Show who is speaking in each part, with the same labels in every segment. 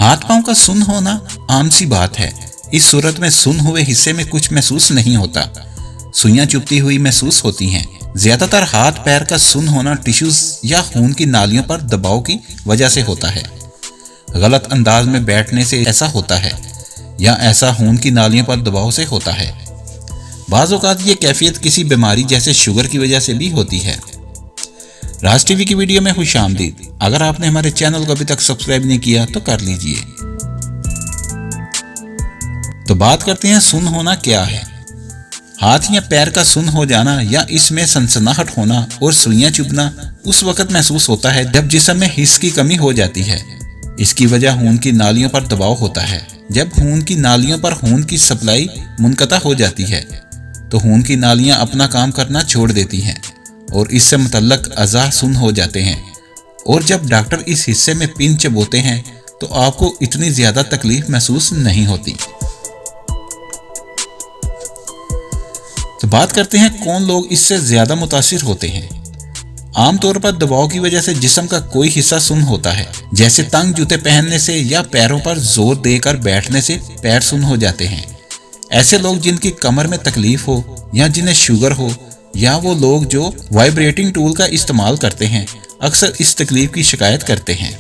Speaker 1: हाथ पांव का सुन्न होना आम सी बात है। इस सूरत में सुन्न हुए हिस्से में कुछ महसूस नहीं होता, सुइयां चुभती हुई महसूस होती हैं। ज्यादातर हाथ पैर का सुन्न होना टिश्यूज या खून की नालियों पर दबाव की वजह से होता है। गलत अंदाज में बैठने से ऐसा होता है या ऐसा खून की नालियों पर दबाव से होता है। बाज़ औक़ात ये कैफियत किसी बीमारी जैसे शुगर की वजह से भी होती है। राज टीवी की वीडियो में खुशामदीद। अगर आपने हमारे चैनल को अभी तक सब्सक्राइब नहीं किया तो कर लीजिए। तो बात करते हैं सुन्न होना क्या है। हाथ या पैर का सुन्न हो जाना या इसमें सनसनाहट होना और सुइयां चुभना उस वक्त महसूस होता है जब जिस्म में हिस्स की कमी हो जाती है। इसकी वजह खून की नालियों पर दबाव होता है। जब खून की नालियों पर खून की सप्लाई मुनक़ता हो जाती है तो खून की नालियां अपना काम करना छोड़ देती हैं और इससे मुतल्लक अज़ा सुन्न हो जाते हैं। और जब डॉक्टर इस हिस्से में पिन चबोते हैं तो आपको इतनी ज़्यादा तकलीफ महसूस नहीं होती। तो बात करते हैं कौन लोग इससे ज़्यादा मुतासिर होते हैं। आमतौर पर दबाव की वजह से जिस्म का कोई हिस्सा सुन्न होता है, जैसे तंग जूते पहनने से या पैरों पर जोर देकर बैठने से पैर सुन्न हो जाते हैं। ऐसे लोग जिनकी कमर में तकलीफ हो या जिन्हें शुगर हो या वो लोग जो वाइब्रेटिंग टूल का इस्तेमाल करते हैं अक्सर इस तकलीफ की शिकायत करते हैं।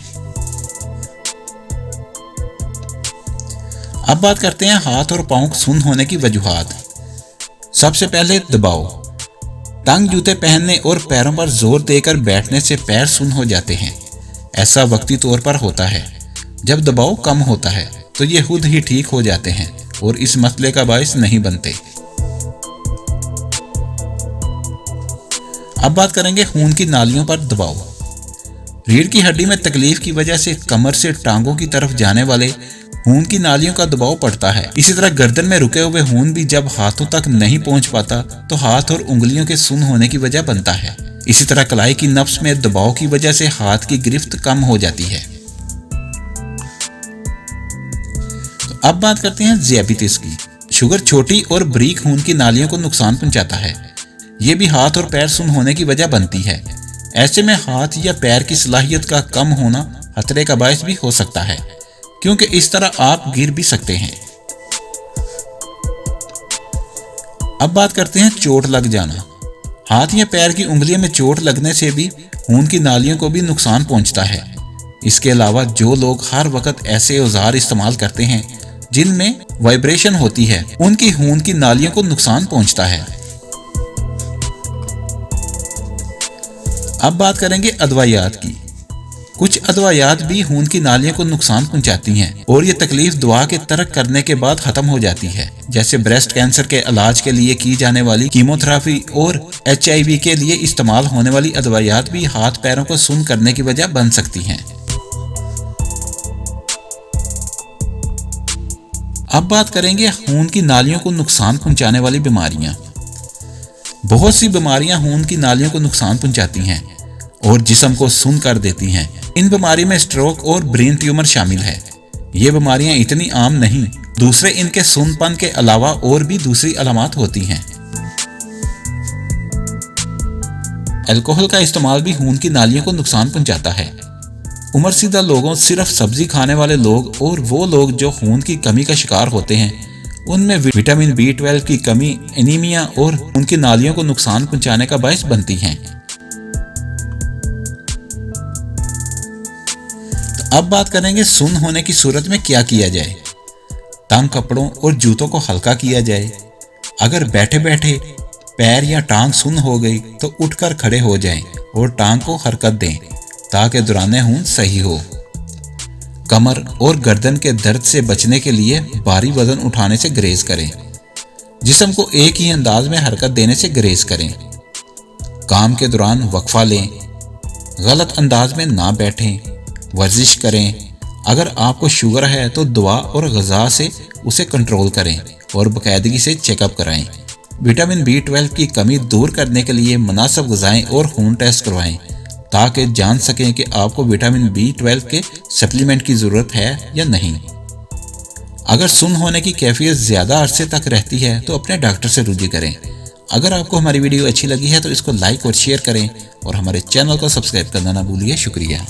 Speaker 1: अब बात करते हैं हाथ और पांव सुन्न होने की वजूहात। सबसे पहले दबाव। तंग जूते पहनने और पैरों पर जोर देकर बैठने से पैर सुन्न हो जाते हैं। ऐसा वक्ती तौर पर होता है। जब दबाव कम होता है तो ये खुद ही ठीक हो जाते हैं और इस मसले का बायस नहीं बनते। अब बात करेंगे खून की नालियों पर दबाव। रीढ़ की हड्डी में तकलीफ की वजह से कमर से टांगों की तरफ जाने वाले खून की नालियों का दबाव पड़ता है। इसी तरह गर्दन में रुके हुए खून भी जब हाथों तक नहीं पहुंच पाता तो हाथ और उंगलियों के सुन्न होने की वजह बनता है। इसी तरह कलाई की नफ्स में दबाव की वजह से हाथ की गिरफ्त कम हो जाती है। तो अब बात करते हैं ज़ियाबितिस की। शुगर छोटी और बारीक खून की नालियों को नुकसान पहुंचाता है। ये भी हाथ और पैर सुन्न होने की वजह बनती है। ऐसे में हाथ या पैर की सलाहियत का कम होना खतरे का बायस भी हो सकता है, क्योंकि इस तरह आप गिर भी सकते हैं। अब बात करते हैं चोट लग जाना। हाथ या पैर की उंगलियों में चोट लगने से भी खून की नालियों को भी नुकसान पहुंचता है। इसके अलावा जो लोग हर वक्त ऐसे औजार इस्तेमाल करते हैं जिनमें वाइब्रेशन होती है, उनकी खून की नालियों को नुकसान पहुंचता है। अब बात करेंगे अदवायात की। कुछ अदवायात भी खून की नालियों को नुकसान पहुंचाती हैं और ये तकलीफ दवा के तर्क करने के बाद खत्म हो जाती है। जैसे ब्रेस्ट कैंसर के इलाज के लिए की जाने वाली कीमोथेरेपी और HIV के लिए इस्तेमाल होने वाली अदवायात भी हाथ पैरों को सुन्न करने की वजह बन सकती हैं। अब बात करेंगे खून की नालियों को नुकसान पहुंचाने वाली बीमारियां। बहुत सी बीमारियां खून की नालियों को नुकसान पहुंचाती हैं और जिस्म को सुन्न कर देती हैं। इन बीमारी में स्ट्रोक और ब्रेन ट्यूमर शामिल है। ये बीमारियां इतनी आम नहीं, दूसरे इनके सुन्नपन के अलावा और भी दूसरी अलामत होती हैं। अल्कोहल का इस्तेमाल भी खून की नालियों को नुकसान पहुंचाता है। उम्रसीदा लोगों, सिर्फ सब्जी खाने वाले लोग और वो लोग जो खून की कमी का शिकार होते हैं, उनमें विटामिन B12 की कमी एनीमिया और खून की नालियों को नुकसान पहुंचाने का बायस बनती हैं। अब बात करेंगे सुन्न होने की सूरत में क्या किया जाए। तंग कपड़ों और जूतों को हल्का किया जाए। अगर बैठे बैठे पैर या टांग सुन्न हो गई तो उठकर खड़े हो जाएं और टांग को हरकत दें ताकि दौरान खून सही हो। कमर और गर्दन के दर्द से बचने के लिए भारी वजन उठाने से गुरेज करें। जिस्म को एक ही अंदाज में हरकत देने से गुरेज करें। काम के दौरान वक्फा लें। गलत अंदाज में ना बैठें। वर्जिश करें। अगर आपको शुगर है तो दवा और ग़िज़ा से उसे कंट्रोल करें और बाकायदगी से चेकअप कराएं। विटामिन B12 की कमी दूर करने के लिए मुनासिब ग़िज़ाएं और खून टेस्ट करवाएं ताकि जान सकें कि आपको विटामिन B12 के सप्लीमेंट की ज़रूरत है या नहीं। अगर सुन्न होने की कैफियत ज़्यादा अरसे तक रहती है तो अपने डॉक्टर से रुजू करें। अगर आपको हमारी वीडियो अच्छी लगी है तो इसको लाइक और शेयर करें और हमारे चैनल को सब्सक्राइब करना ना भूलिए। शुक्रिया।